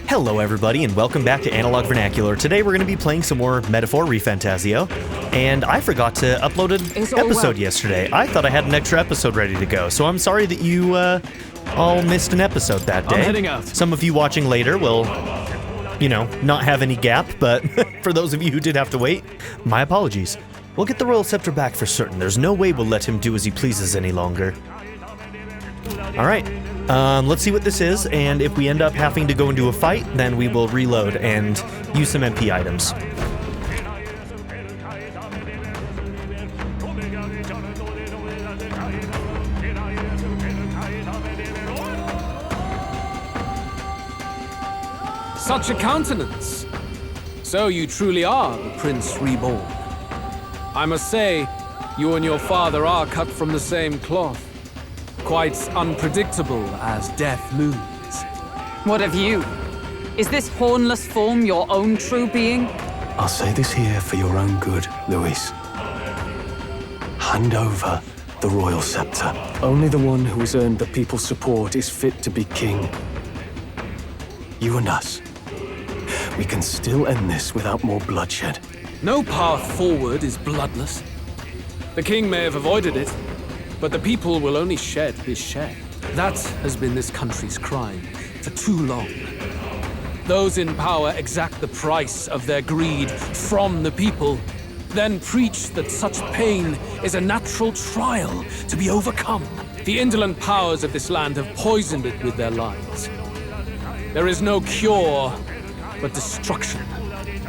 Hello everybody and welcome back to Analog Vernacular. Today we're going to be playing some more Metaphor ReFantazio, and I forgot to upload an episode yesterday. I thought I had an extra episode ready to go, so I'm sorry that you all missed an episode that day. I'm heading out. Some of you watching later will, you know, not have any gap, but for those of you who did have to wait, my apologies. We'll get the Royal Scepter back for certain. There's no way we'll let him do as he pleases any longer. Alright. Let's see what this is, and if we end up having to go into a fight, then we will reload and use some MP items. Such a countenance! So you truly are the Prince Reborn. I must say, you and your father are cut from the same cloth. Quite unpredictable as death looms. What of you? Is this hornless form your own true being? I'll say this here for your own good, Luis. Hand over the Royal Scepter. Only the one who has earned the people's support is fit to be king. You and us. We can still end this without more bloodshed. No path forward is bloodless. The king may have avoided it, but the people will only shed his share. That has been this country's crime for too long. Those in power exact the price of their greed from the people, then preach that such pain is a natural trial to be overcome. The indolent powers of this land have poisoned it with their lies. There is no cure but destruction.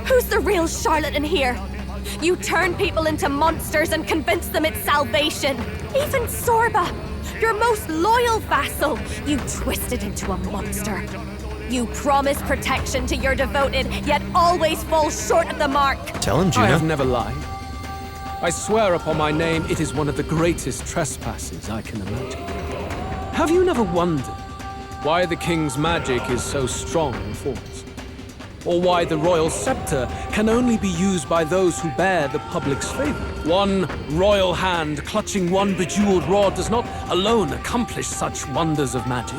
Who's the real charlatan here? You turn people into monsters and convince them it's salvation. Even Sorba, your most loyal vassal, you twisted into a monster. You promise protection to your devoted, yet always fall short of the mark. Tell him, Juno. I have never lied. I swear upon my name, it is one of the greatest trespasses I can imagine. Have you never wondered why the king's magic is so strong and force? Or why the Royal Scepter can only be used by those who bear the public's favor? One royal hand clutching one bejeweled rod does not alone accomplish such wonders of magic.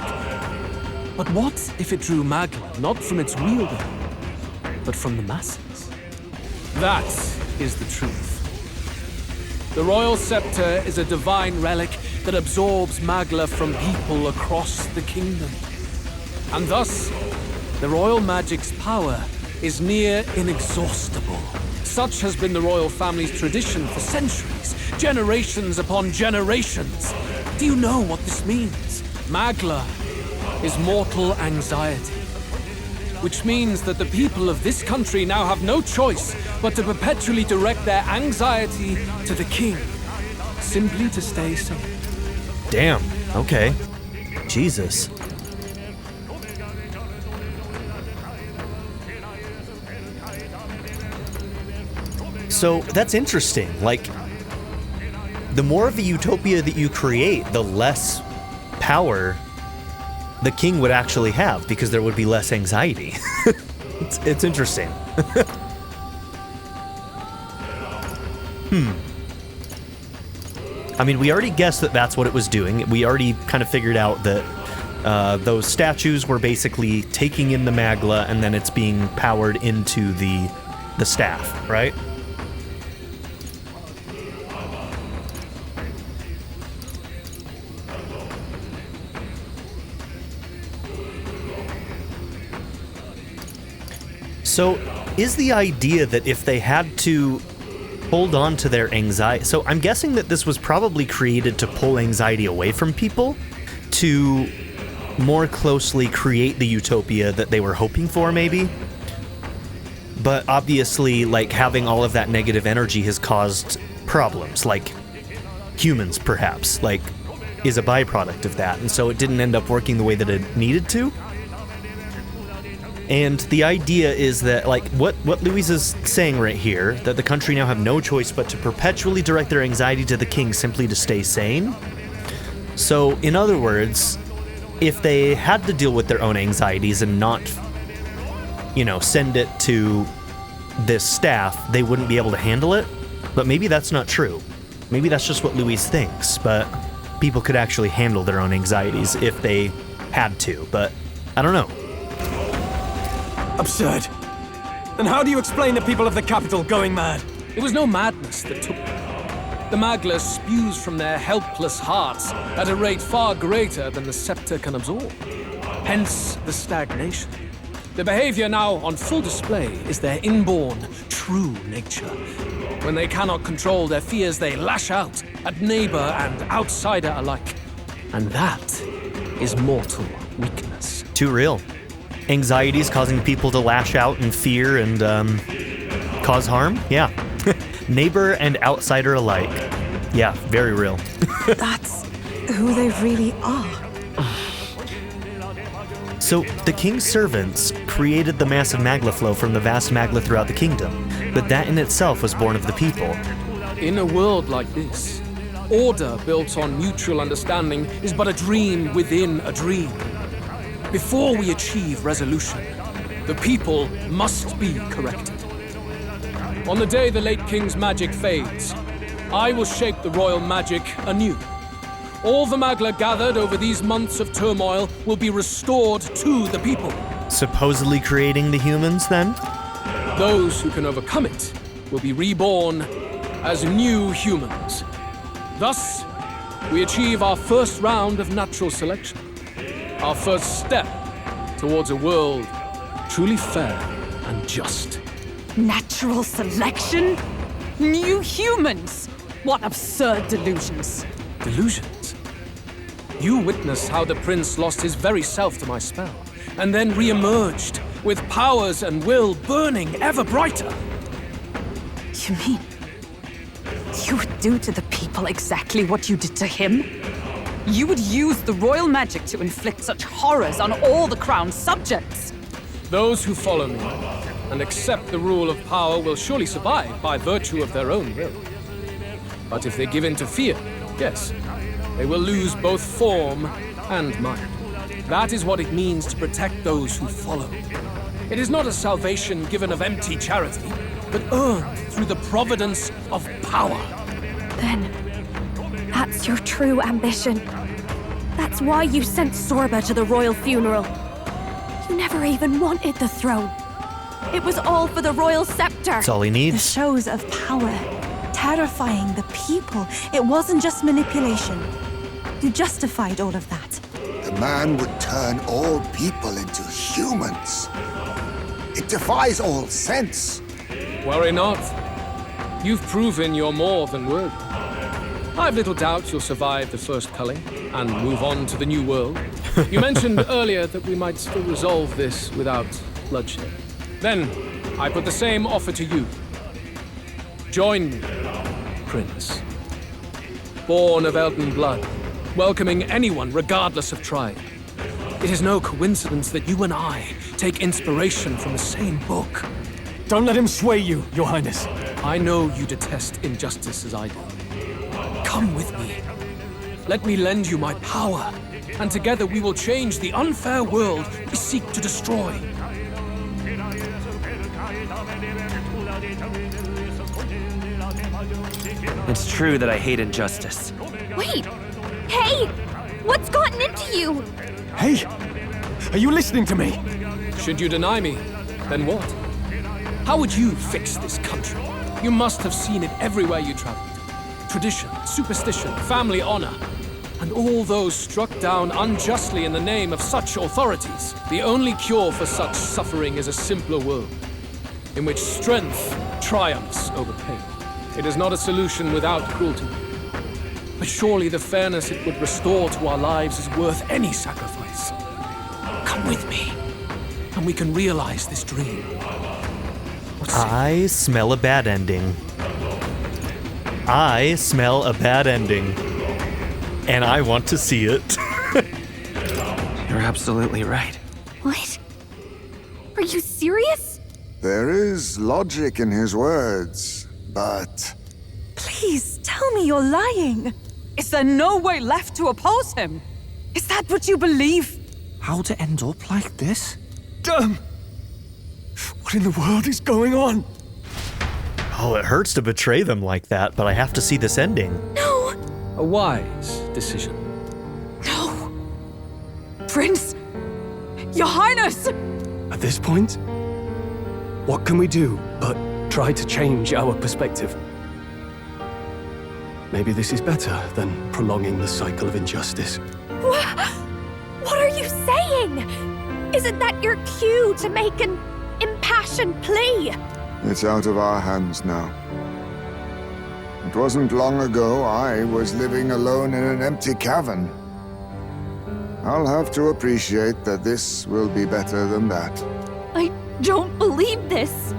But what if it drew Magla not from its wielder, but from the masses? That is the truth. The Royal Scepter is a divine relic that absorbs Magla from people across the kingdom. And thus, the royal magic's power is near inexhaustible. Such has been the royal family's tradition for centuries, generations upon generations. Do you know what this means? Magla is mortal anxiety, which means that the people of this country now have no choice but to perpetually direct their anxiety to the king, simply to stay safe. Damn, okay. Jesus. So that's interesting. Like, the more of a utopia that you create, the less power the king would actually have, because there would be less anxiety. It's interesting. I mean, we already guessed that that's what it was doing. We already kind of figured out that those statues were basically taking in the Magla, and then it's being powered into the staff, right? So, is the idea that if they had to hold on to their anxiety... So, I'm guessing that this was probably created to pull anxiety away from people, to more closely create the utopia that they were hoping for, maybe? But obviously, like, having all of that negative energy has caused problems, like humans, perhaps, like, is a byproduct of that, and so it didn't end up working the way that it needed to. And the idea is that, like, what Luis is saying right here, that the country now have no choice but to perpetually direct their anxiety to the king simply to stay sane. So, in other words, if they had to deal with their own anxieties and not, you know, send it to this staff, they wouldn't be able to handle it. But maybe that's not true. Maybe that's just what Luis thinks, but people could actually handle their own anxieties if they had to, but I don't know. Absurd. Then how do you explain the people of the capital going mad? It was no madness that took them. The Magla spews from their helpless hearts at a rate far greater than the Scepter can absorb. Hence the stagnation. The behavior now on full display is their inborn, true nature. When they cannot control their fears, they lash out at neighbor and outsider alike. And that is mortal weakness. Too real. Anxieties causing people to lash out in fear and cause harm? Yeah. Neighbor and outsider alike. Yeah, very real. That's who they really are. So, the king's servants created the massive Magla flow from the vast Magla throughout the kingdom, but that in itself was born of the people. In a world like this, order built on mutual understanding is but a dream within a dream. Before we achieve resolution, the people must be corrected. On the day the late king's magic fades, I will shape the royal magic anew. All the Magla gathered over these months of turmoil will be restored to the people. Supposedly creating the humans, then? Those who can overcome it will be reborn as new humans. Thus, we achieve our first round of natural selection. Our first step towards a world truly fair and just. Natural selection? New humans? What absurd delusions. Delusions? You witnessed how the prince lost his very self to my spell, and then re-emerged with powers and will burning ever brighter. You mean you would do to the people exactly what you did to him? You would use the royal magic to inflict such horrors on all the crown's subjects? Those who follow me and accept the rule of power will surely survive by virtue of their own will. But if they give in to fear, yes, they will lose both form and mind. That is what it means to protect those who follow. It is not a salvation given of empty charity, but earned through the providence of power. Then, that's your true ambition. That's why you sent Sorba to the royal funeral. You never even wanted the throne. It was all for the royal scepter. That's all he The needs. shows of power, terrifying the people. It wasn't just manipulation. You justified all of that. The man would turn all people into humans. It defies all sense. Worry not. You've proven you're more than worthy. I've little doubt you'll survive the first culling and move on to the new world. You mentioned earlier that we might still resolve this without bloodshed. Then, I put the same offer to you. Join me, Prince. Born of Elden blood, welcoming anyone regardless of tribe. It is no coincidence that you and I take inspiration from the same book. Don't let him sway you, Your Highness. I know you detest injustice as I do. Come with me. Let me lend you my power, and together we will change the unfair world we seek to destroy. It's true that I hate injustice. Wait! Hey! What's gotten into you? Hey! Are you listening to me? Should you deny me, then what? How would you fix this country? You must have seen it everywhere you traveled. Tradition, superstition, family honor, and all those struck down unjustly in the name of such authorities. The only cure for such suffering is a simpler world, in which strength triumphs over pain. It is not a solution without cruelty. But surely the fairness it would restore to our lives is worth any sacrifice. Come with me, and we can realize this dream. What say you? I smell a bad ending. I smell a bad ending. And I want to see it. You're absolutely right. What? Are you serious? There is logic in his words, but Please, tell me you're lying. Is there no way left to oppose him? Is that what you believe? How to end up like this? Damn! What in the world is going on? Oh, it hurts to betray them like that, but I have to see this ending. No! A wise decision. No! Prince! Your Highness! At this point, What can we do but try to change our perspective? Maybe this is better than prolonging the cycle of injustice. What are you saying? Isn't that your cue to make an impassioned plea? It's out of our hands now. It wasn't long ago I was living alone in an empty cavern. I'll have to appreciate that this will be better than that. I don't believe this.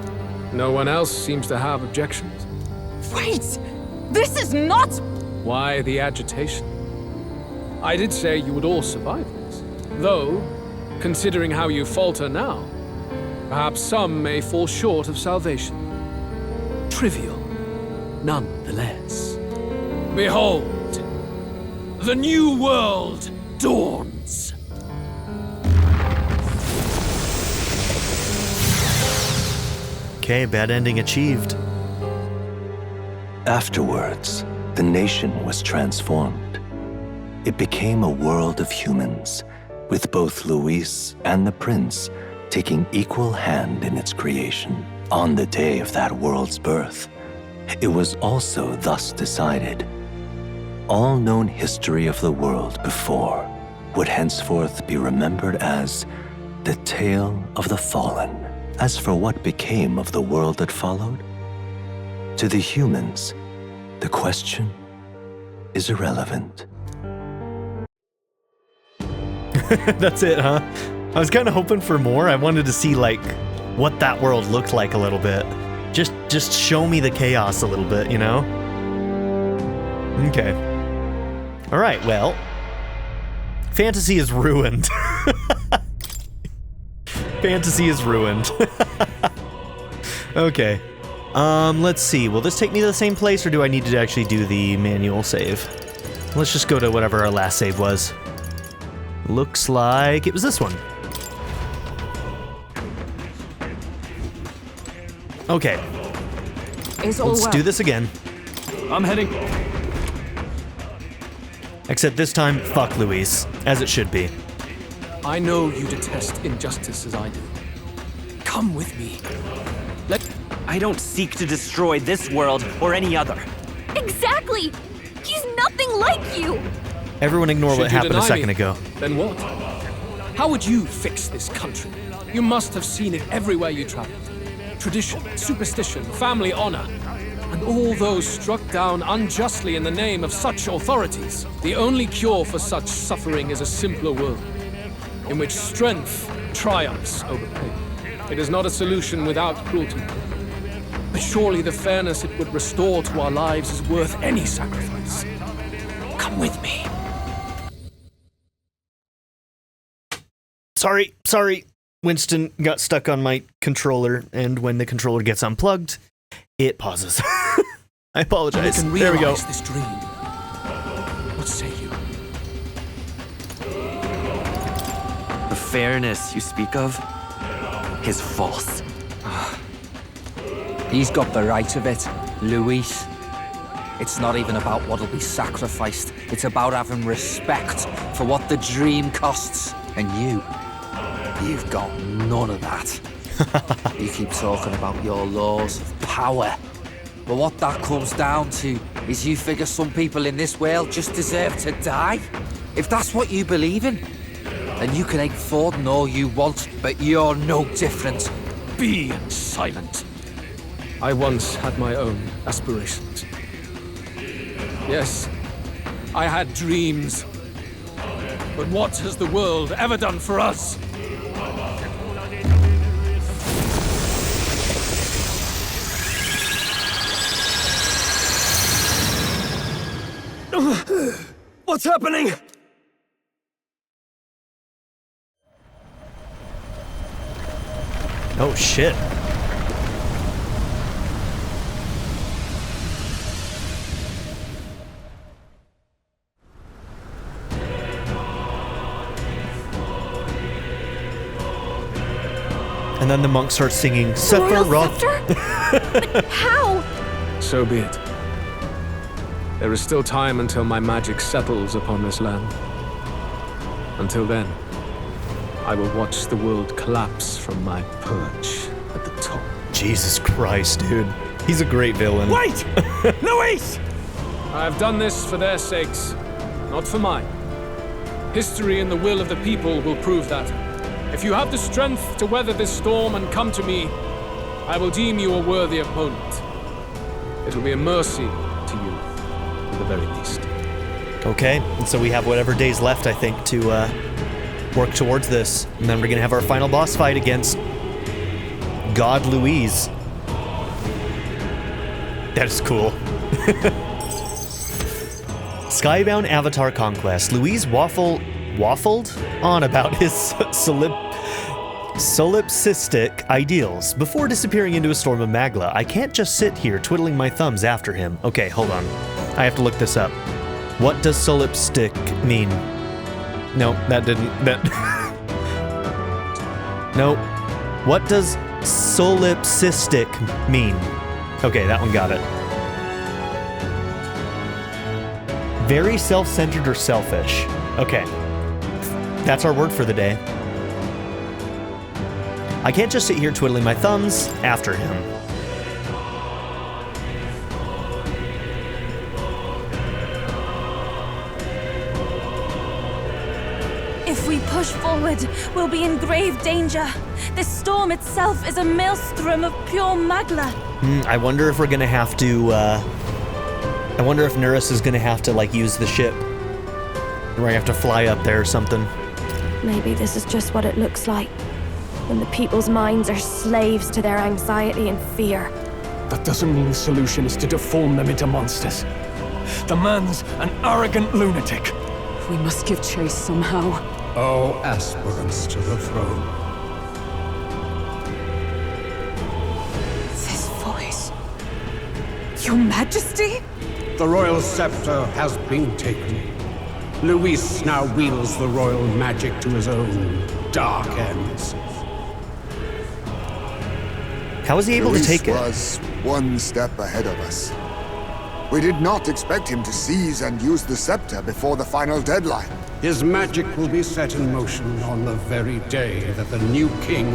No one else seems to have objections. Wait! This is not... Why the agitation? I did say you would all survive this. Though, considering how you falter now, perhaps some may fall short of salvation. Trivial, nonetheless. Behold, the new world dawns. Okay, bad ending achieved. Afterwards, the nation was transformed. It became a world of humans, with both Luis and the prince taking equal hand in its creation. On the day of that world's birth, it was also thus decided. All known history of the world before would henceforth be remembered as the tale of the fallen. As for what became of the world that followed, to the humans, the question is irrelevant. That's it, huh? I was kind of hoping for more. I wanted to see, like, what that world looked like a little bit. Just show me the chaos a little bit, you know? Okay. All right, well, fantasy is ruined. Fantasy is ruined. Okay. Let's see. Will this take me to the same place, or do I need to actually do the manual save? Let's just go to whatever our last save was. Looks like it was this one. Okay. Let's do this again. I'm heading. Except this time, fuck Luis, as it should be. I know you detest injustice as I do. Come with me. I don't seek to destroy this world or any other. Exactly! He's nothing like you! Everyone ignore what happened a second ago. Then what? How would you fix this country? You must have seen it everywhere you traveled. Tradition, superstition, family honor, and all those struck down unjustly in the name of such authorities. The only cure for such suffering is a simpler world, in which strength triumphs over pain. It is not a solution without cruelty. But surely the fairness it would restore to our lives is worth any sacrifice. Come with me. Sorry. Winston got stuck on my controller, and when the controller gets unplugged, it pauses. I apologize. There we go. This dream. What say you? The fairness you speak of is false. He's got the right of it, Luis. It's not even about what'll be sacrificed. It's about having respect for what the dream costs. And you've got none of that. You keep talking about your laws of power. But what that comes down to is you figure some people in this world just deserve to die. If that's what you believe in, then you can aim for them all you want, but you're no different. Be silent. I once had my own aspirations. Yes, I had dreams. But what has the world ever done for us? What's happening? Oh shit. And then the monk starts singing Scepter. But how? So be it. There is still time until my magic settles upon this land. Until then, I will watch the world collapse from my perch at the top. Jesus Christ, dude. He's a great villain. Wait! Luis! I have done this for their sakes, not for mine. History and the will of the people will prove that. If you have the strength to weather this storm and come to me, I will deem you a worthy opponent. It will be a mercy to you, at the very least. Okay, and so we have whatever days left, I think, to work towards this. And then we're going to have our final boss fight against God Louise. That is cool. Skybound Avatar Conquest. Louise waffled on about his solipsistic ideals before disappearing into a storm of magla. I can't just sit here twiddling my thumbs after him. Okay, hold on. I have to look this up. What does solipsistic mean? No, that didn't. No. What does solipsistic mean? Okay, that one got it. Very self-centered or selfish. Okay. That's our word for the day. I can't just sit here twiddling my thumbs after him. If we push forward, we'll be in grave danger. This storm itself is a maelstrom of pure magla. I wonder if we're gonna have to, I wonder if Nurus is gonna have to, like, use the ship. We're gonna have to fly up there or something. Maybe this is just what it looks like. When the people's minds are slaves to their anxiety and fear. That doesn't mean the solution is to deform them into monsters. The man's an arrogant lunatic. We must give chase somehow. All aspirants to the throne. This voice. Your Majesty? The royal scepter has been taken. Luis now wields the royal magic to his own dark ends. How was he able to take it? Luis was one step ahead of us. We did not expect him to seize and use the scepter before the final deadline. His magic will be set in motion on the very day that the new king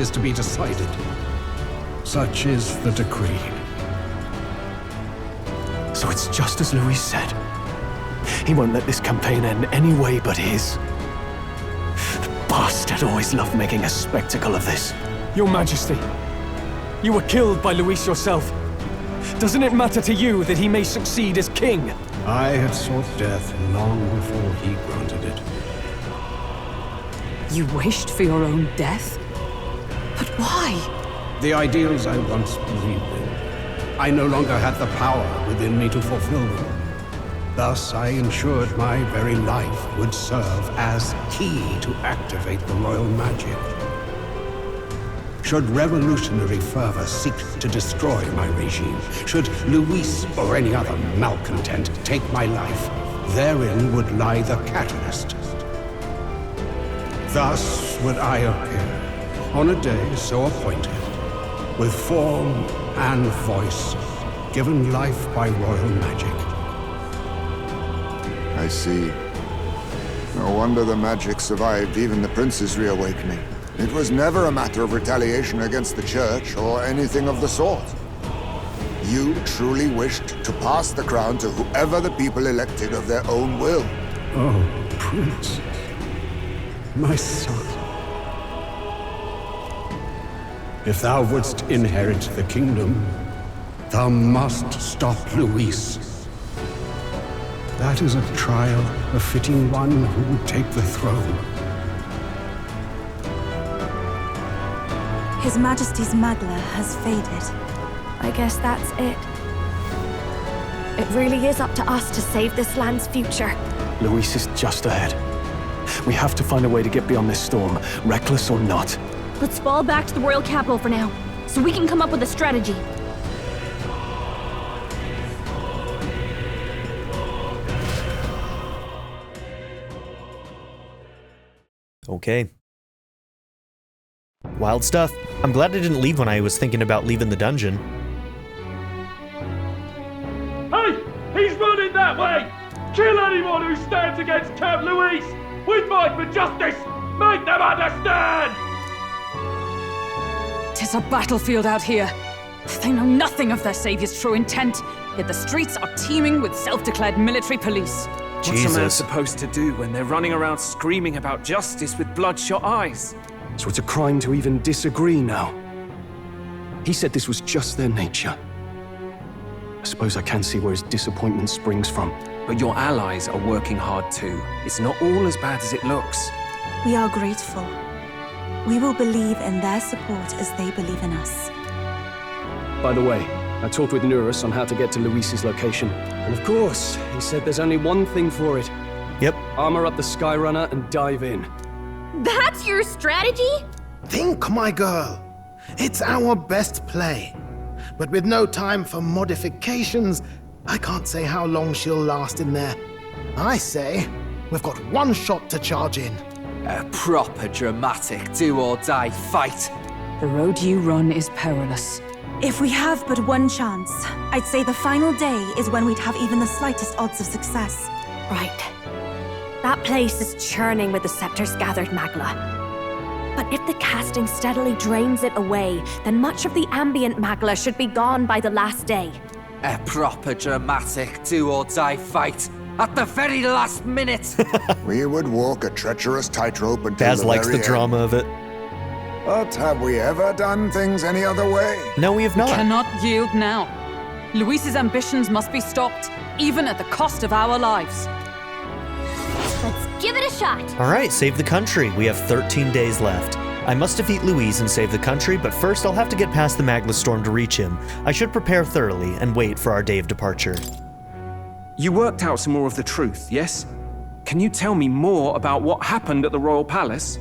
is to be decided. Such is the decree. So it's just as Luis said. He won't let this campaign end any way but his. The bastard always loved making a spectacle of this. Your Majesty, you were killed by Luis yourself. Doesn't it matter to you that he may succeed as king? I had sought death long before he granted it. You wished for your own death? But why? The ideals I once believed in, I no longer had the power within me to fulfill them. Thus, I ensured my very life would serve as key to activate the royal magic. Should revolutionary fervor seek to destroy my regime, should Luis or any other malcontent take my life, therein would lie the catalyst. Thus would I appear, on a day so appointed, with form and voice, given life by royal magic. I see. No wonder the magic survived even the prince's reawakening. It was never a matter of retaliation against the church or anything of the sort. You truly wished to pass the crown to whoever the people elected of their own will. Oh, Prince. My son. If thou wouldst inherit the kingdom, thou must stop Luis. That is a trial befitting one who would take the throne. His Majesty's magla has faded. I guess that's it. It really is up to us to save this land's future. Luis is just ahead. We have to find a way to get beyond this storm, reckless or not. Let's fall back to the royal capital for now, so we can come up with a strategy. Okay. Wild stuff. I'm glad I didn't leave when I was thinking about leaving the dungeon. Hey! He's running that way! Kill anyone who stands against Count Luis! We fight for justice! Make them understand! 'Tis a battlefield out here. They know nothing of their savior's true intent, yet the streets are teeming with self-declared military police. What's a man supposed to do when they're running around screaming about justice with bloodshot eyes? So it's a crime to even disagree now. He said this was just their nature. I suppose I can see where his disappointment springs from. But your allies are working hard too. It's not all as bad as it looks. We are grateful. We will believe in their support as they believe in us. By the way, I talked with Nurus on how to get to Luis's location. And of course, he said there's only one thing for it. Yep. Armor up the Skyrunner and dive in. That's your strategy? Think, my girl. It's our best play. But with no time for modifications, I can't say how long she'll last in there. I say, we've got one shot to charge in. A proper dramatic do-or-die fight. The road you run is perilous. If we have but one chance, I'd say the final day is when we'd have even the slightest odds of success. Right. That place is churning with the Scepter's gathered magla. But if the casting steadily drains it away, then much of the ambient magla should be gone by the last day. A proper dramatic do-or-die fight. At the very last minute! We would walk a treacherous tightrope until Baz the likes very the drama of it. But have we ever done things any other way? No, we have not. Cannot yield now. Luis's ambitions must be stopped, even at the cost of our lives. Let's give it a shot. All right, save the country. We have 13 days left. I must defeat Luis and save the country, but first I'll have to get past the Magla Storm to reach him. I should prepare thoroughly and wait for our day of departure. You worked out some more of the truth, yes? Can you tell me more about what happened at the Royal Palace?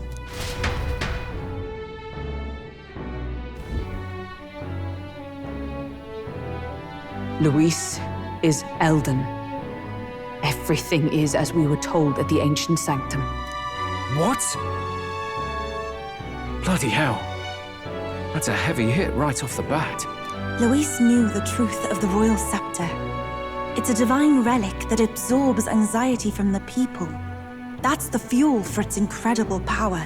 Luis is Elden. Everything is as we were told at the Ancient Sanctum. What? Bloody hell. That's a heavy hit right off the bat. Luis knew the truth of the Royal Scepter. It's a divine relic that absorbs anxiety from the people. That's the fuel for its incredible power.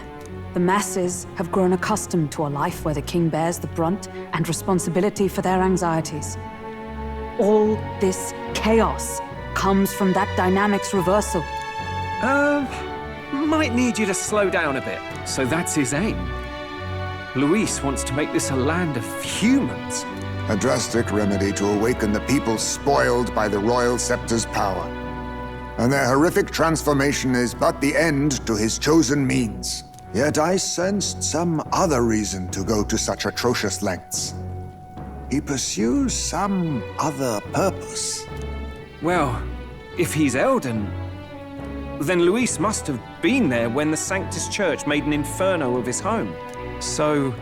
The masses have grown accustomed to a life where the king bears the brunt and responsibility for their anxieties. All this chaos comes from that dynamics reversal. Might need you to slow down a bit. So that's his aim. Luis wants to make this a land of humans. A drastic remedy to awaken the people spoiled by the Royal Scepter's power. And their horrific transformation is but the end to his chosen means. Yet I sensed some other reason to go to such atrocious lengths. He pursues some other purpose. Well, if he's Elden, then Luis must have been there when the Sanctus Church made an inferno of his home. So,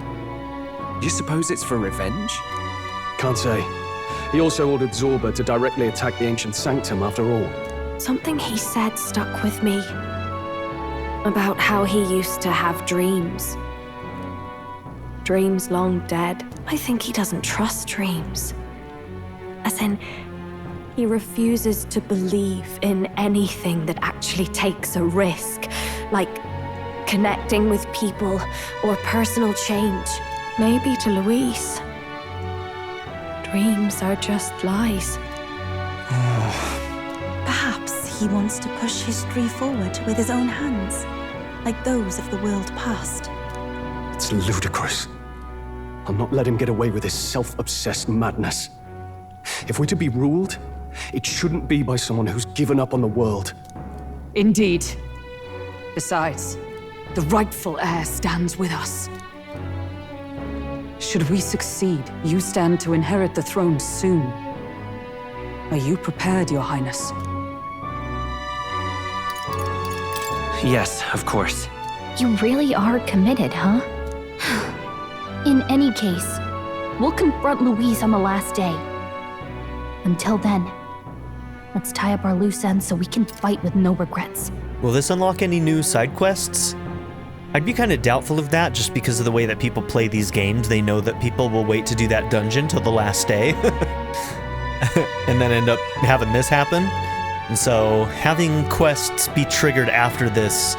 you suppose it's for revenge? Can't say. He also ordered Zorba to directly attack the Ancient Sanctum after all. Something he said stuck with me. About how he used to have dreams. Dreams long dead. I think he doesn't trust dreams. As in, he refuses to believe in anything that actually takes a risk, like connecting with people or personal change. Maybe to Luis, dreams are just lies. Perhaps he wants to push history forward with his own hands, like those of the world past. It's ludicrous. I'll not let him get away with his self-obsessed madness. If we're to be ruled, it shouldn't be by someone who's given up on the world. Indeed. Besides, the rightful heir stands with us. Should we succeed, you stand to inherit the throne soon. Are you prepared, Your Highness? Yes, of course. You really are committed, huh? In any case, we'll confront Luis on the last day. Until then, let's tie up our loose ends so we can fight with no regrets. Will this unlock any new side quests? I'd be kind of doubtful of that just because of the way that people play these games. They know that people will wait to do that dungeon till the last day and then end up having this happen. And so having quests be triggered after this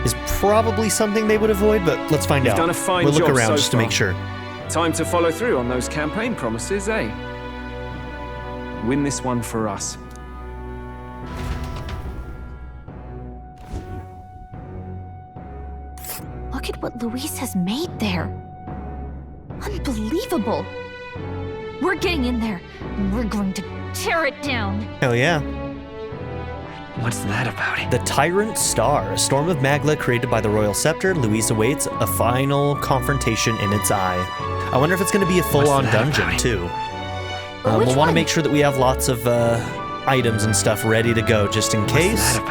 is probably something they would avoid, but let's find out. You've done a fine we'll look job around so just to far. make sure. Time to follow through on those campaign promises, eh? Win this one for us. Look at what Luis has made there. Unbelievable. We're getting in there, and we're going to tear it down. Hell yeah. What's that about? The Tyrant Star, a storm of magma created by the Royal Scepter. Luis awaits a final confrontation in its eye. I wonder if it's going to be a full-on dungeon, too. We'll want to make sure that we have lots of items and stuff ready to go, just in case. What's that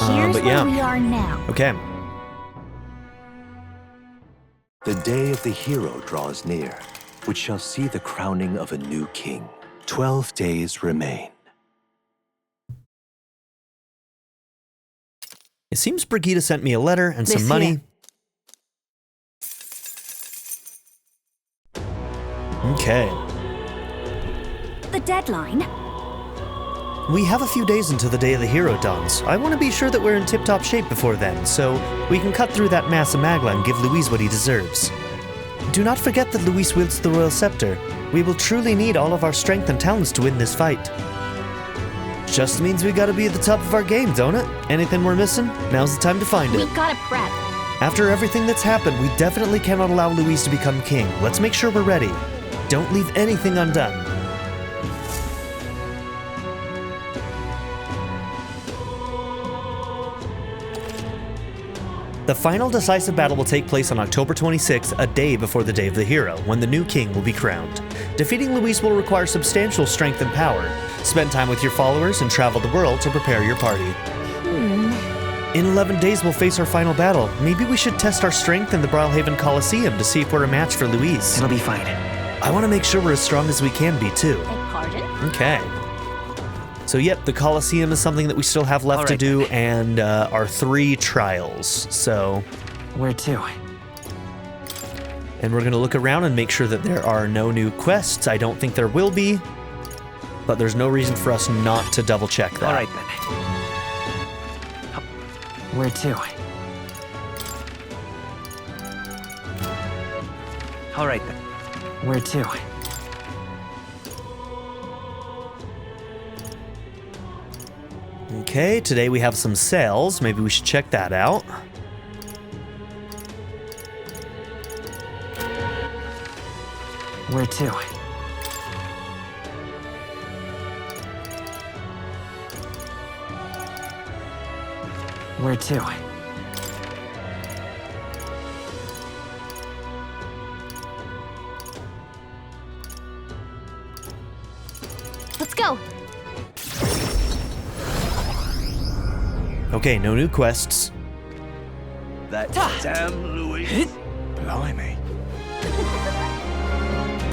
about? Here's but yeah. where we are now. Okay. The day of the hero draws near, which shall see the crowning of a new king. 12 days remain. It seems Brigitte sent me a letter and some money. Okay. The deadline? We have a few days until the day of the hero dawns. I want to be sure that we're in tip-top shape before then, so we can cut through that mass of magma and give Luis what he deserves. Do not forget that Luis wields the Royal Scepter. We will truly need all of our strength and talents to win this fight. Just means we gotta be at the top of our game, don't it? Anything we're missing? Now's the time to find it. We gotta prep. After everything that's happened, we definitely cannot allow Luis to become king. Let's make sure we're ready. Don't leave anything undone. The final decisive battle will take place on October 26th, a day before the day of the hero, when the new king will be crowned. Defeating Luis will require substantial strength and power. Spend time with your followers and travel the world to prepare your party. In 11 days, we'll face our final battle. Maybe we should test our strength in the Brawlhaven Coliseum to see if we're a match for Luis. It'll be fine. I want to make sure we're as strong as we can be, too. Pardon? Okay. So, yep, the Coliseum is something that we still have left to do, and our 3 trials. So, where to? And we're going to look around and make sure that there are no new quests. I don't think there will be, but there's no reason for us not to double check that. All right, then. Where to? All right, then. Where to? Okay, today we have some sales. Maybe we should check that out. Where to? Where to? Let's go. Okay, no new quests. That damn Louis. Blimey.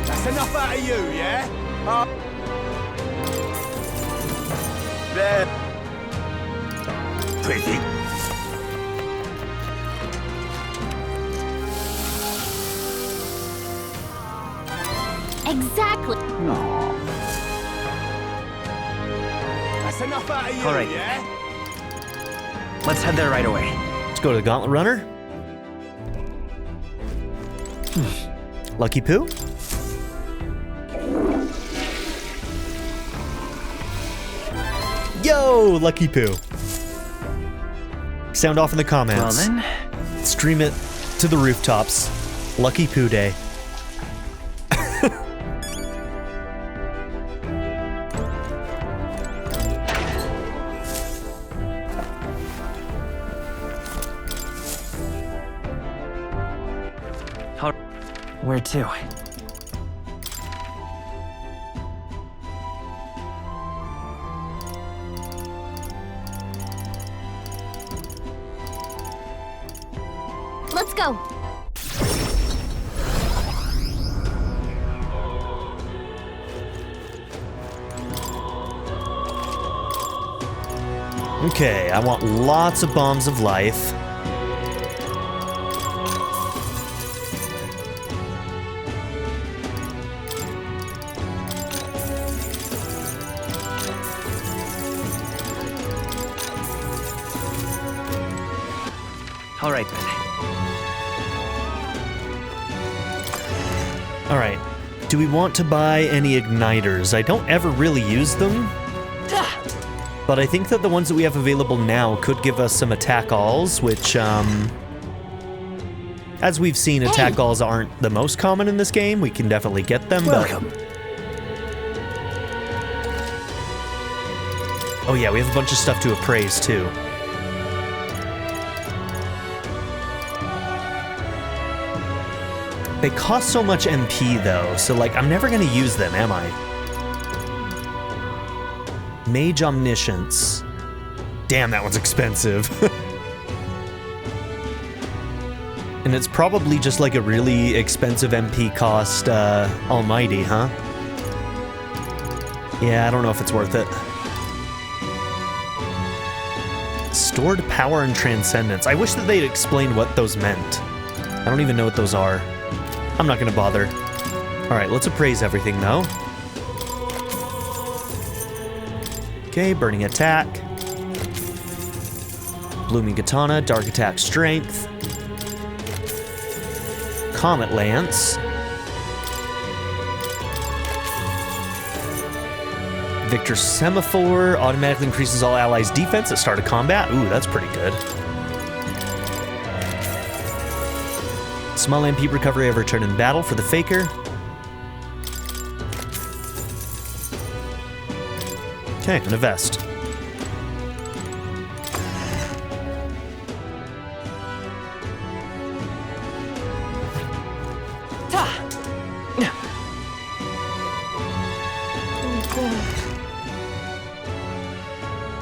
That's enough out of you, yeah? There. Pretty. Exactly. No. That's enough out of you, all right, yeah? Let's head there right away. Let's go to the Gauntlet Runner. Lucky Poo? Yo, Lucky Poo. Sound off in the comments. Well then. Stream it to the rooftops. Lucky Poo Day. Where to? Let's go. Okay, I want lots of bombs of life. All right, then. All right. Do we want to buy any igniters? I don't ever really use them. But I think that the ones that we have available now could give us some attack alls, which, as we've seen, attack alls aren't the most common in this game. We can definitely get them, Welcome. Oh yeah, we have a bunch of stuff to appraise, too. They cost so much MP, though, so, like, I'm never gonna use them, am I? Mage Omniscience. Damn, that one's expensive. And it's probably just, like, a really expensive MP cost, Almighty, huh? Yeah, I don't know if it's worth it. Stored Power and Transcendence. I wish that they'd explained what those meant. I don't even know what those are. I'm not gonna bother. Alright, let's appraise everything, though. Okay, Burning Attack. Blooming Katana, Dark Attack Strength. Comet Lance. Victor's Semaphore automatically increases all allies' defense at start of combat. Ooh, that's pretty good. Small MP recovery every turn in battle for the Faker. Okay, and a vest.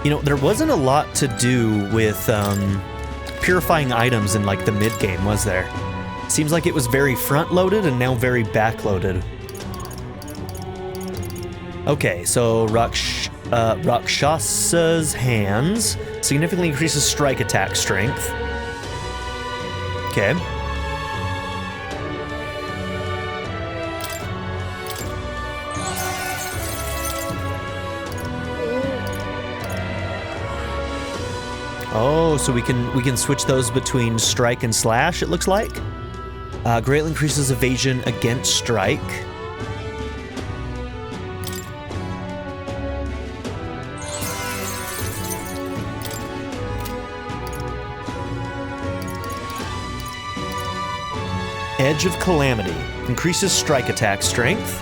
You know, there wasn't a lot to do with purifying items in, like, the mid-game, was there? Seems like it was very front-loaded and now very back-loaded. Okay, so Rakshasa's Hands significantly increases strike attack strength. Okay. Oh, so we can switch those between strike and slash, it looks like. Greatly increases evasion against strike. Edge of Calamity increases strike attack strength.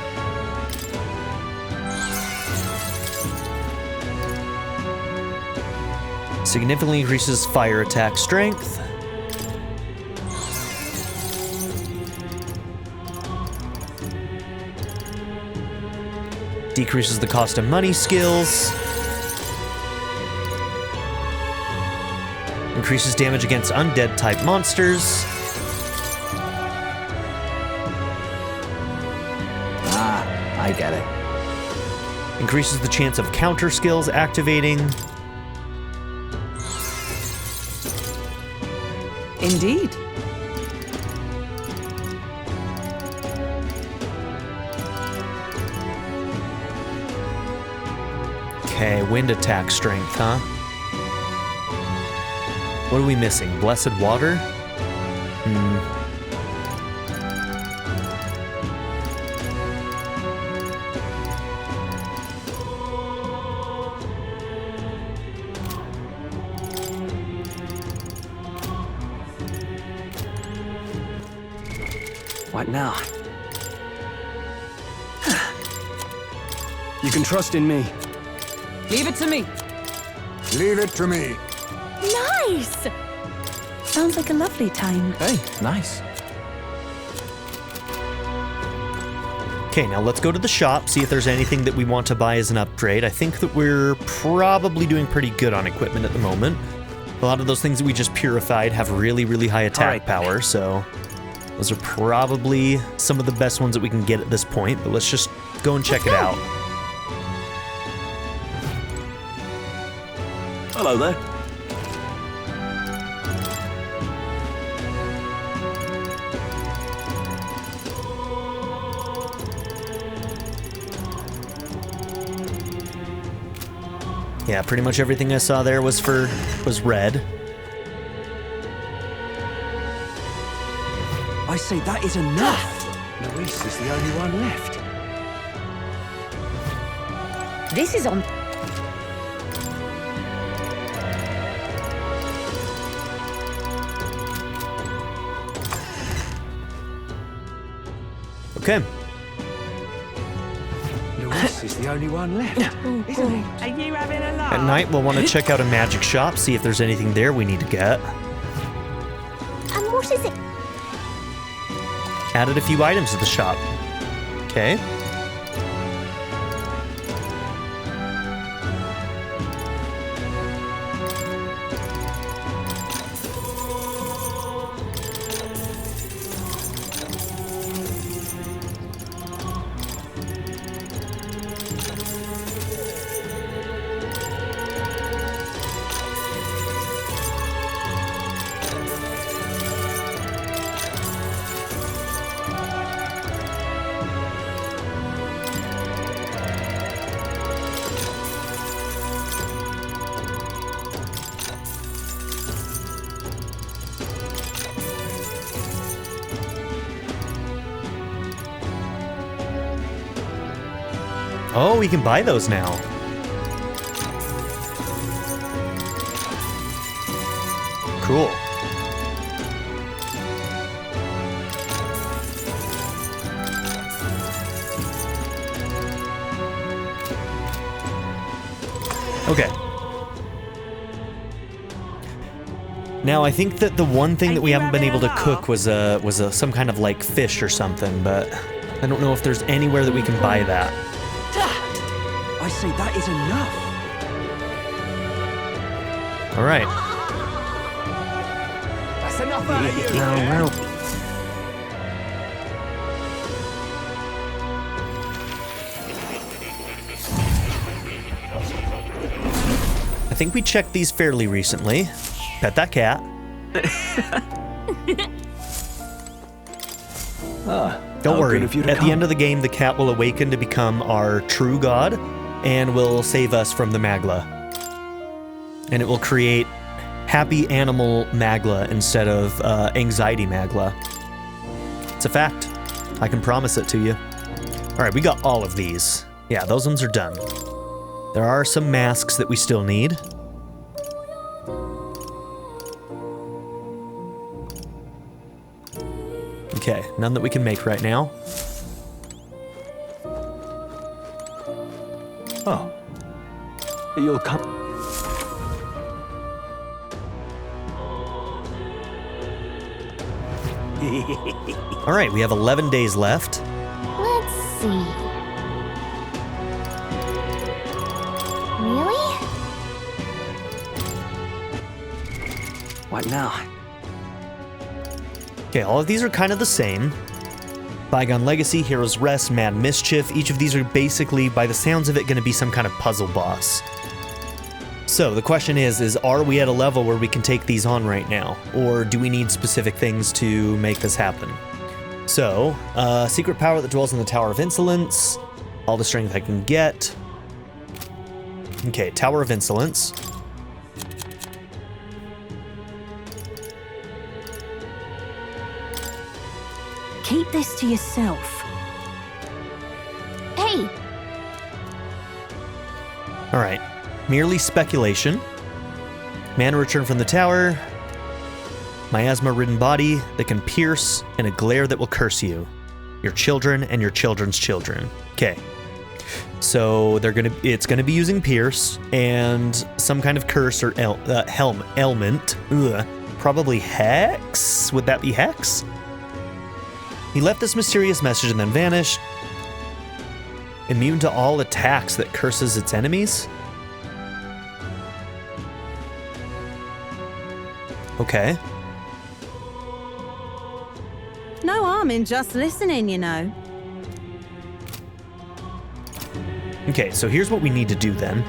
Significantly increases fire attack strength. Decreases the cost of money skills. Increases damage against undead type monsters. Ah, I get it. Increases the chance of counter skills activating. Indeed. Okay, wind attack strength, huh? What are we missing? Blessed water? What now? You can trust in me. Leave it to me. Leave it to me. Nice! Sounds like a lovely time. Hey, nice. Okay, now let's go to the shop, see if there's anything that we want to buy as an upgrade. I think that we're probably doing pretty good on equipment at the moment. A lot of those things that we just purified have really, really high attack power, so those are probably some of the best ones that we can get at this point, but let's just go and check it out. Hello there. Yeah, pretty much everything I saw there was red. I say that is enough. Luis is the only one left. This is on. Okay. Luis is the only one left, isn't it? Are you having a laugh? At night, we'll want to check out a magic shop, see if there's anything there we need to get. And what is it? Added a few items to the shop. Okay. Oh, we can buy those now. Cool. Okay. Now I think that the one thing that we haven't been able to cook was some kind of like fish or something, but I don't know if there's anywhere that we can buy that. I say that is enough. All right. That's enough out of you. No. I think we checked these fairly recently. Pet that cat. Don't worry. At the end of the game, the cat will awaken to become our true god and will save us from the Magla. And it will create happy animal Magla instead of anxiety Magla. It's a fact. I can promise it to you. All right, we got all of these. Yeah, those ones are done. There are some masks that we still need. Okay, none that we can make right now. Oh. You'll come. All right, we have 11 days left. Let's see. Really? What now? Okay, all of these are kind of the same. Bygone Legacy, Hero's Rest, Mad Mischief. Each of these are basically, by the sounds of it, going to be some kind of puzzle boss. So the question is are we at a level where we can take these on right now? Or do we need specific things to make this happen? So, secret power that dwells in the Tower of Insolence. All the strength I can get. Okay, Tower of Insolence. Keep this to yourself. Hey! Alright. Merely speculation. Mana return from the tower. Miasma-ridden body that can pierce, and a glare that will curse you. Your children and your children's children. Okay. So it's gonna be using pierce and some kind of curse or ailment. Ugh. Probably hex? Would that be hex? He left this mysterious message and then vanished. Immune to all attacks that curses its enemies? Okay. No harm in just listening, you know. Okay, so here's what we need to do then.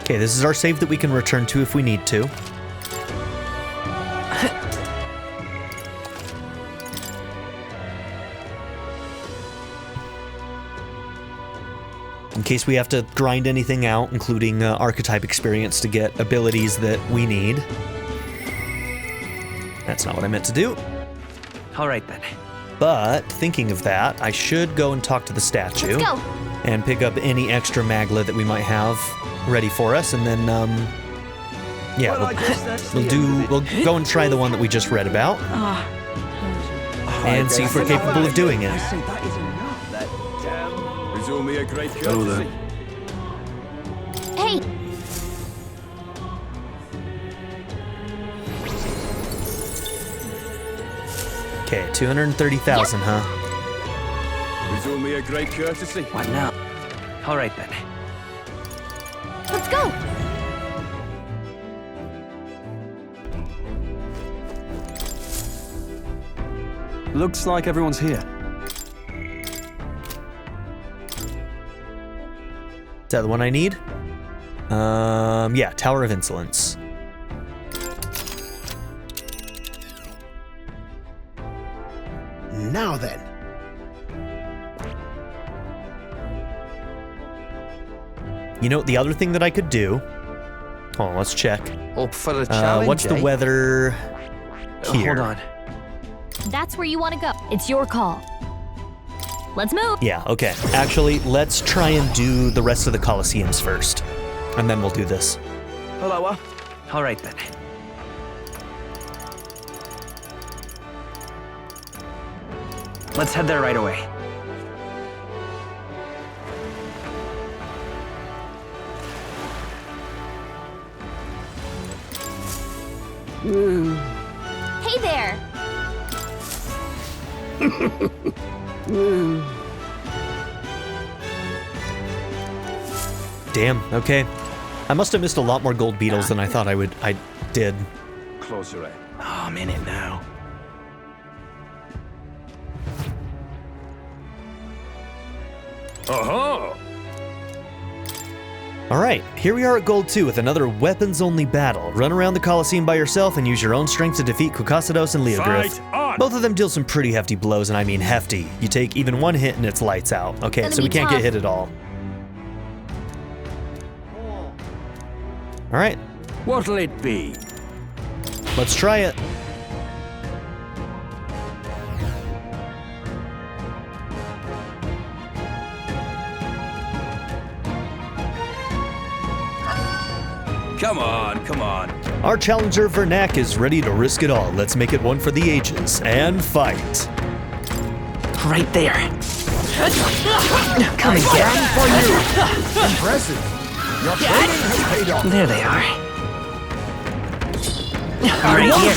Okay, this is our save that we can return to if we need to. In case we have to grind anything out, including archetype experience to get abilities that we need. That's not what I meant to do. All right then. But thinking of that, I should go and talk to the statue. Let's go. And pick up any extra magla that we might have ready for us, and then yeah, we'll go and try the one that we just read about, and see if we're capable of doing it. I say that is enough. That Resume me a great Go then. Hey, Okay, 230,000, huh? Resume me a great courtesy. What now? All right then. let's go. Looks like everyone's here. Is that the one I need? Yeah, Tower of Insolence. Now then. You know, the other thing that I could do... Hold on, let's check. Up for the challenge, What's the weather here? Hold on. That's where you want to go. It's your call. Let's move. Yeah, okay. Actually, let's try and do the rest of the Coliseums first. And then we'll do this. Hello. All right then. Let's head there right away. Hey there. Damn, okay. I must have missed a lot more gold beetles than I thought I did. Closer in. Oh, I'm in it now. Aha! Alright, here we are at Gold 2 with another weapons-only battle. Run around the Coliseum by yourself and use your own strength to defeat Kukasados and Leogryph. Fight on! Both of them deal some pretty hefty blows, and I mean hefty. You take even one hit and it's lights out. Okay, Gonna so we be can't tough. get hit at all. Alright, What'll it be? let's try it. Come on, come on. Our challenger Vernac is ready to risk it all. Let's make it one for the ages and fight. Right there. Come and get it. For you! Impressive! Your training has paid off! There they are. Right here.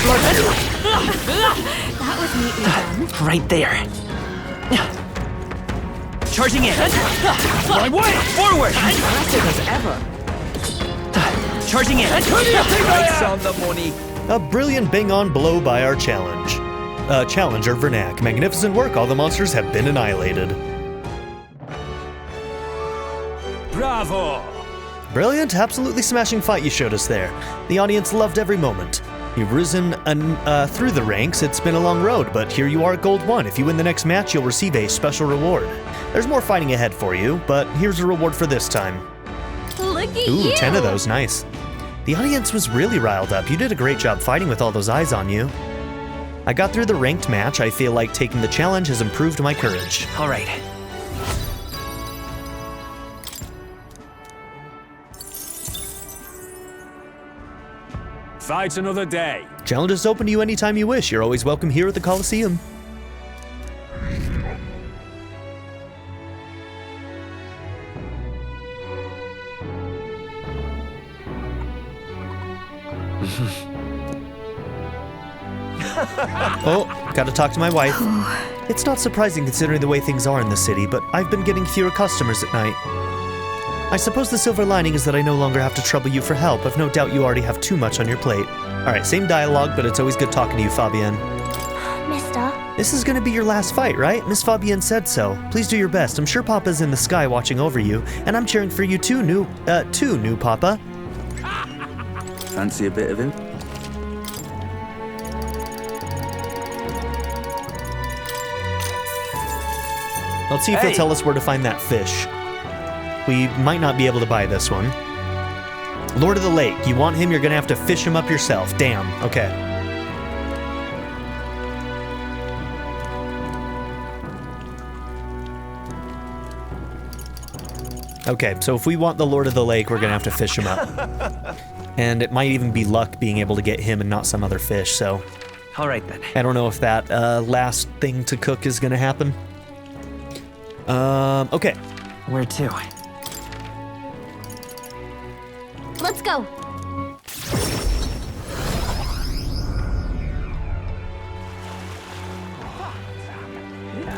That was neatly done. Right there. Charging in. My way. Forward. Impressive as ever. Charging in. Right on the money. A brilliant bang-on blow by our challenger Vernac. Magnificent work, all the monsters have been annihilated. Bravo! Brilliant, absolutely smashing fight you showed us there. The audience loved every moment. You've risen through the ranks, it's been a long road, but here you are at Gold 1. If you win the next match, you'll receive a special reward. There's more fighting ahead for you, but here's a reward for this time. Look at Ooh, you. 10 of those, nice. The audience was really riled up. You did a great job fighting with all those eyes on you. I got through the ranked match. I feel like taking the challenge has improved my courage. All right. Fight another day. Challenge is open to you anytime you wish. You're always welcome here at the Coliseum. Oh, gotta talk to my wife. It's not surprising considering the way things are in the city, but I've been getting fewer customers at night. I suppose the silver lining is that I no longer have to trouble you for help. I've no doubt you already have too much on your plate. Alright, same dialogue, but it's always good talking to you, Fabienne. Mister. This is gonna be your last fight, right? Miss Fabienne said so. Please do your best. I'm sure Papa's in the sky watching over you, and I'm cheering for you too, new Papa. Fancy a bit of him? Let's see if he'll tell us where to find that fish. We might not be able to buy this one. Lord of the Lake, you want him, you're gonna have to fish him up yourself. Damn, okay. Okay, so if we want the Lord of the Lake, we're gonna have to fish him up. And it might even be luck being able to get him and not some other fish, so... All right, then. I don't know if that last thing to cook is gonna happen. Okay. Where to? Let's go.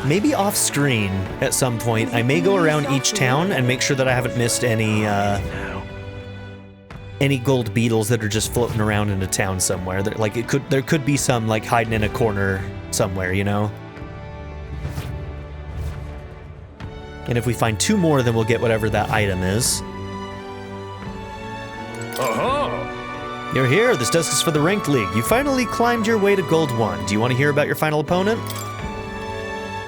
Maybe off screen at some point, I may go around each town and make sure that I haven't missed any gold beetles that are just floating around in a town somewhere. Like there could be some like hiding in a corner somewhere, you know? And if we find 2 more, then we'll get whatever that item is. You're here. This desk is for the Ranked League. You finally climbed your way to Gold 1. Do you want to hear about your final opponent?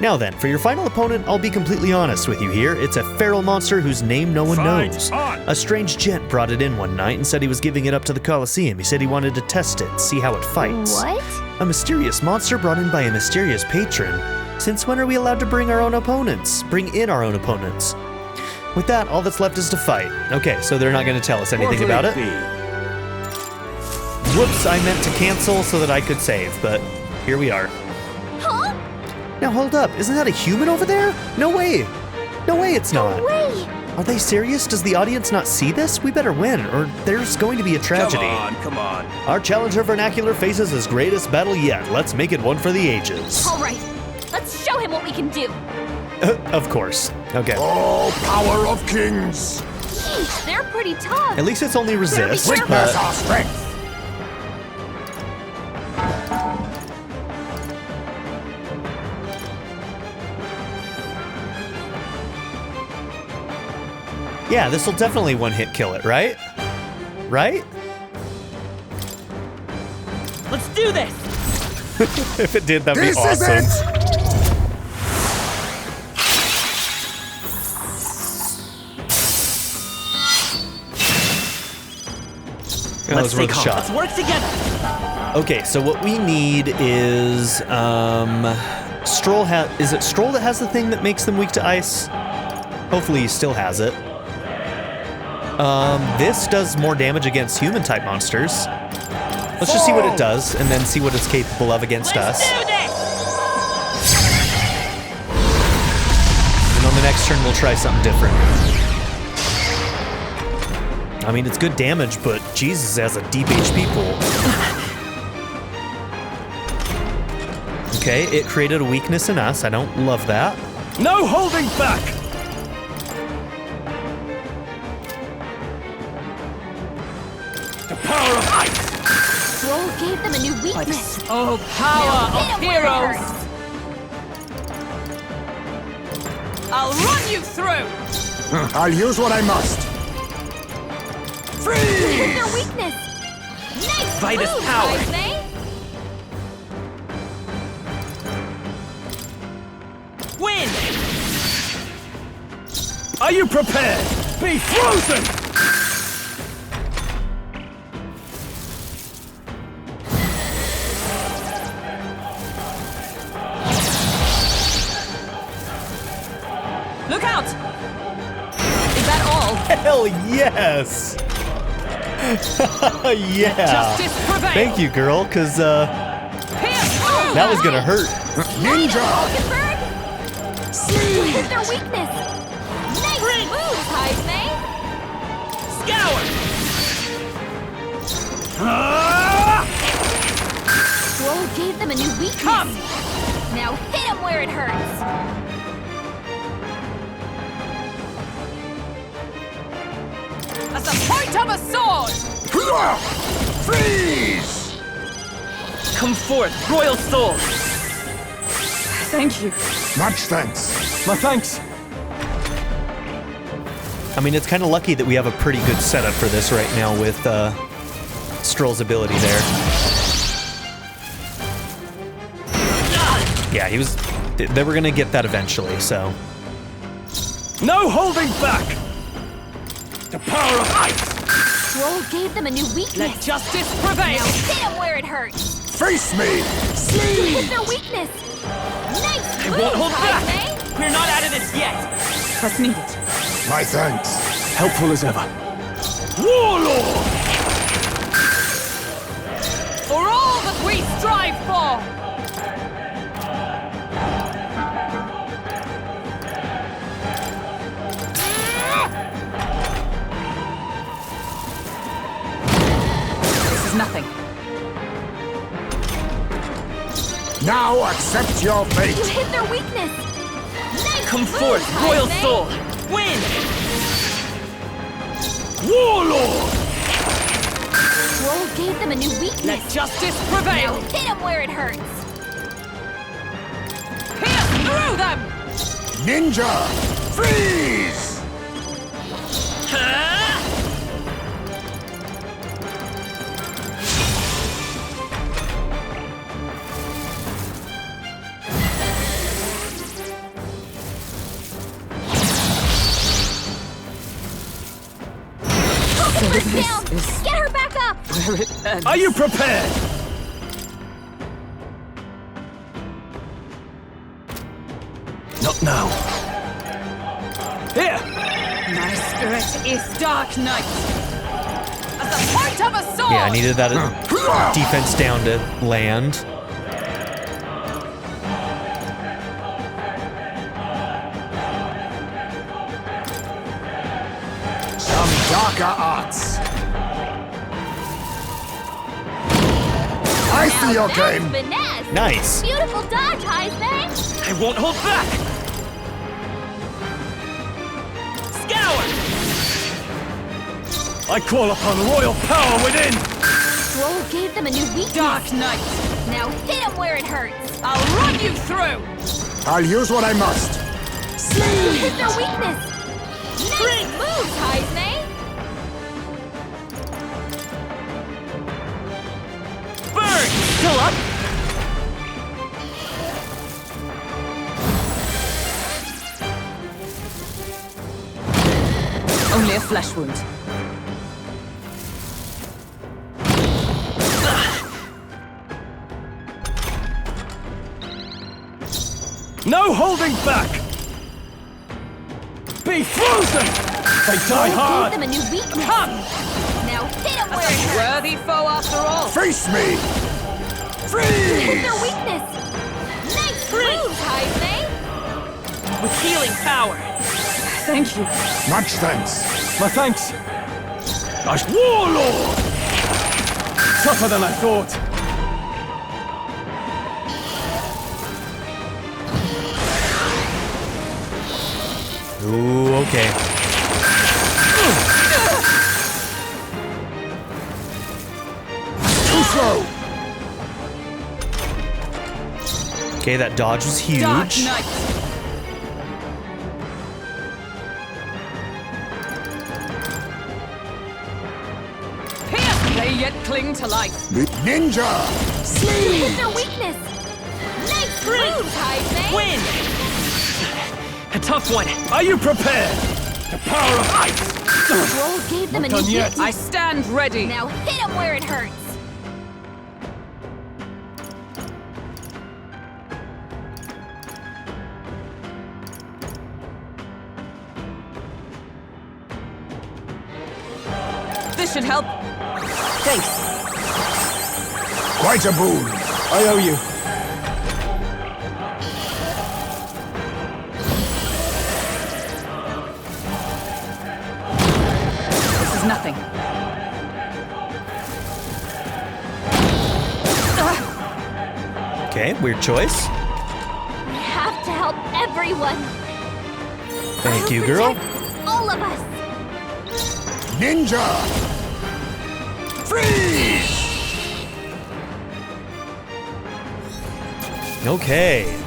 Now then, for your final opponent, I'll be completely honest with you here. It's a feral monster whose name no one knows. A strange gent brought it in one night and said he was giving it up to the Coliseum. He said he wanted to test it, see how it fights. What? A mysterious monster brought in by a mysterious patron. Since when are we allowed to bring in our own opponents? With that, all that's left is to fight. Okay, so they're not going to tell us anything about it. Whoops, I meant to cancel so that I could save, but here we are. Huh? Now hold up, isn't that a human over there? No way! No way it's not! No way! Are they serious? Does the audience not see this? We better win, or there's going to be a tragedy. Come on. Our challenger vernacular faces his greatest battle yet. Let's make it one for the ages. All right, let's show him what we can do. Of course. Okay. Oh, power of kings! Yeesh, they're pretty tough. At least it's only resist. Witness our strength! Yeah, this will definitely one-hit kill it, right? Right? Let's do this! If it did, that'd be This awesome. is it! That was worth a shot. Let's work together. Okay, so what we need is Stroll is it Stroll that has the thing that makes them weak to ice? Hopefully he still has it. This does more damage against human type monsters. Let's just see what it does and then see what it's capable of against us. Do this! And on the next turn we'll try something different. I mean, it's good damage, but Jesus has a deep HP pool. Okay, it created a weakness in us. I don't love that. No holding back! The power of ice! Roll gave them a new weakness. Oh, power of heroes! I'll run you through! I'll use what I must. Freeze! Their weakness. Nice Vitus move, power. Ismay. Win! Are you prepared? Be frozen! Look out! Is that all? Hell yes! Yeah! Justice prevail. Thank you, girl, because that was gonna hurt. Ninja! Hulkenberg. Hit their weakness. Nice move, Ismay. Scour! Roll gave them a new weakness. Come! Now hit him where it hurts. As the point of a sword! Freeze! Come forth, royal soul! Thank you. Much thanks. My thanks. I mean, it's kind of lucky that we have a pretty good setup for this right now with Stroll's ability there. Yeah, they were gonna get that eventually, so. No holding back! The power of ice! Roll gave them a new weakness. Let justice prevail! Now hit him where it hurts. Face me! Hit their weakness. Nice I move, won't hold back! Ismay. We're not out of this yet! That's needed. My thanks. Helpful as ever. Warlord! For all that we strive for! This is nothing. Now accept your fate. You hit their weakness. Nice Come move, forth, Royal Jaime. Soul! Win! Warlord! Scroll gave them a new weakness. Let justice Now prevail! hit them where it hurts. Pierce through them! Ninja, freeze! Focus down. Get her back up. Where it ends. Are you prepared? Not now. Here! My spirit is Dark Knight! At the point of a sword! Yeah, I needed that defense down to land. Some darker arts. I see your game. Finesse. Nice. Beautiful dodge, Heisman. I won't hold back! Scour! I call upon royal power within! Scroll gave them a new weakness. Dark Knight! Now hit them where it hurts. I'll run you through! I'll use what I must. You hit their weakness. Nice moves, Heisman. Burn! Still up? Only a flesh wound. No holding back! Be frozen! They die Gave hard! them a new weakness. Come! Now hit them where it hurts. Worthy foe after all! Face me. You hit Freeze! their weakness. Nice moves, Heisman. With healing power! Thank you. Much thanks. My thanks! Nice warlord! Tougher than I thought. Ooh, okay. Too slow. Okay, that dodge was huge. Dark Knight! Pierce! They yet cling to life. The ninja. You hit their weakness. Nice moves, Heisman. Win! A tough one! Are you prepared? The power of ice! Scroll gave them a new done yet. weakness. I stand ready. Now hit them where it hurts. This should help. Thanks. Quite a boon. I owe you. This is nothing. Okay, weird choice. We have to help everyone. Thank I'll you, girl. protect all of us. Ninja. Freeze! Okay.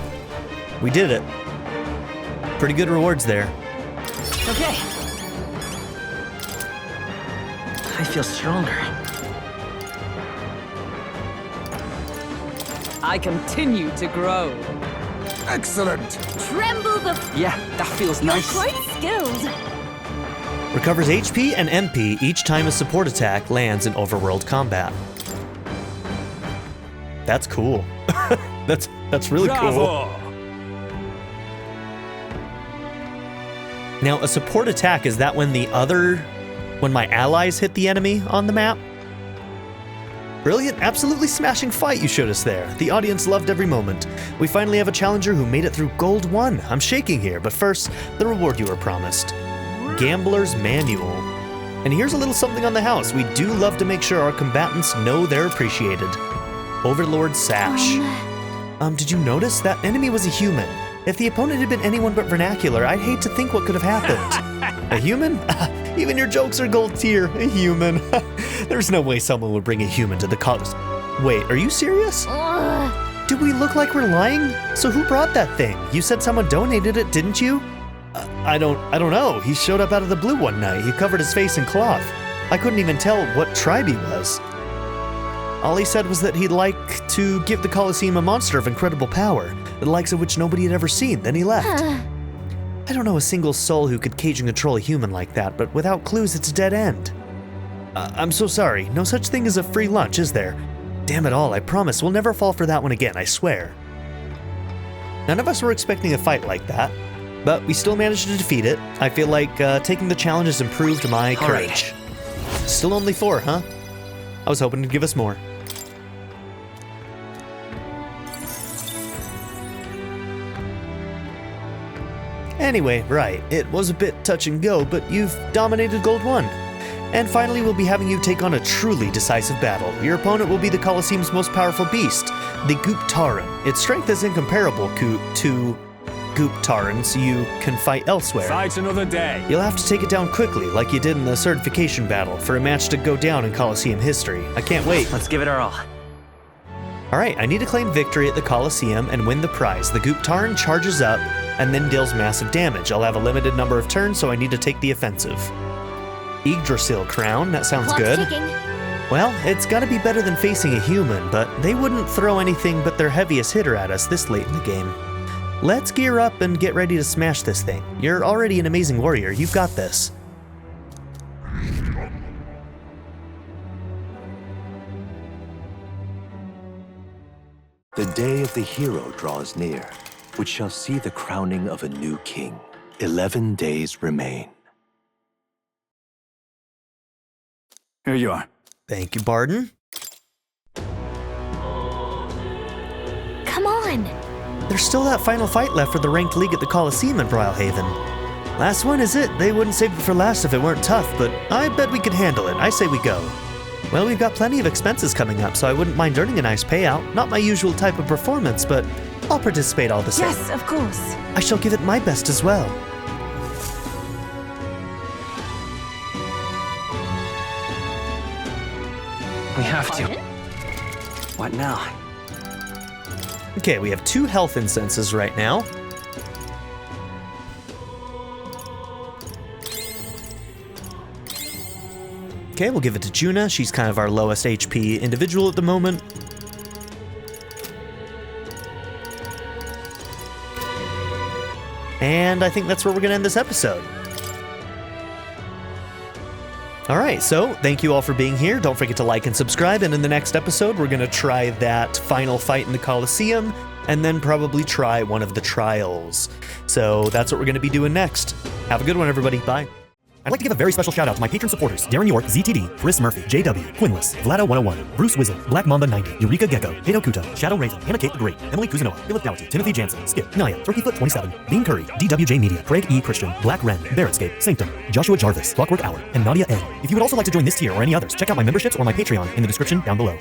We did it. Pretty good rewards there. Okay. I feel stronger. I continue to grow. Excellent. Tremble the Yeah, that feels You're nice. quite skilled. Recovers HP and MP each time a support attack lands in overworld combat. That's cool. That's really cool. Bravo! Now, a support attack, is that when my allies hit the enemy on the map? Brilliant, absolutely smashing fight you showed us there. The audience loved every moment. We finally have a challenger who made it through Gold 1. I'm shaking here, but first, the reward you were promised. Gambler's Manual. And here's a little something on the house. We do love to make sure our combatants know they're appreciated. Overlord Sash. Did you notice? That enemy was a human. If the opponent had been anyone but vernacular, I'd hate to think what could have happened. A human? Even your jokes are gold tier. A human. There's no way someone would bring a human to the cause. Wait, are you serious? Do we look like we're lying? So who brought that thing? You said someone donated it, didn't you? I don't know. He showed up out of the blue one night. He covered his face in cloth. I couldn't even tell what tribe he was. All he said was that he'd like to give the Coliseum a monster of incredible power, the likes of which nobody had ever seen, then he left. I don't know a single soul who could cage and control a human like that, but without clues, it's a dead end. I'm so sorry. No such thing as a free lunch, is there? Damn it all, I promise we'll never fall for that one again, I swear. None of us were expecting a fight like that, but we still managed to defeat it. I feel like taking the challenge has improved my courage. Still only 4, huh? I was hoping to give us more. Anyway, right, it was a bit touch and go, but you've dominated Gold 1. And finally, we'll be having you take on a truly decisive battle. Your opponent will be the Coliseum's most powerful beast, the Goop-Taran. Its strength is incomparable to Goop-Tarans you can fight elsewhere. Fight another day. You'll have to take it down quickly, like you did in the certification battle, for a match to go down in Coliseum history. I can't wait. Let's give it our all. Alright, I need to claim victory at the Coliseum and win the prize. The Goop-Taran charges up and then deals massive damage. I'll have a limited number of turns, so I need to take the offensive. Yggdrasil Crown, that sounds good. Well, it's gotta be better than facing a human, but they wouldn't throw anything but their heaviest hitter at us this late in the game. Let's gear up and get ready to smash this thing. You're already an amazing warrior, you've got this. The day of the hero draws near, which shall see the crowning of a new king. 11 days remain. Here you are. Thank you, Barden. Come on! There's still that final fight left for the ranked league at the Coliseum in Broilhaven. Last one is it. They wouldn't save it for last if it weren't tough, but I bet we could handle it. I say we go. Well, we've got plenty of expenses coming up, so I wouldn't mind earning a nice payout. Not my usual type of performance, but I'll participate all the same. Yes, of course. I shall give it my best as well. We have to. What now? Okay, we have 2 health incenses right now. Okay, we'll give it to Juna. She's kind of our lowest HP individual at the moment. And I think that's where we're going to end this episode. Alright, so thank you all for being here. Don't forget to like and subscribe, and in the next episode we're going to try that final fight in the Coliseum, and then probably try one of the trials. So that's what we're going to be doing next. Have a good one, everybody. Bye. I'd like to give a very special shout out to my patron supporters: Darren York, ZTD, Chris Murphy, JW, Quinless, Vlado101, Bruce Wizzle, Black Mamba 90, Eureka Gecko, Hato Kuto, Shadow Raven, Hannah Kate the Great, Emily Kuzanoa, Philip Doughty, Timothy Jansen, Skip, Naya, Turkeyfoot 27, Bean Curry, DWJ Media, Craig E. Christian, Black Ren, Barrettscape, Sanctum, Joshua Jarvis, Clockwork Hour, and Nadia N. If you would also like to join this tier or any others, check out my memberships or my Patreon in the description down below.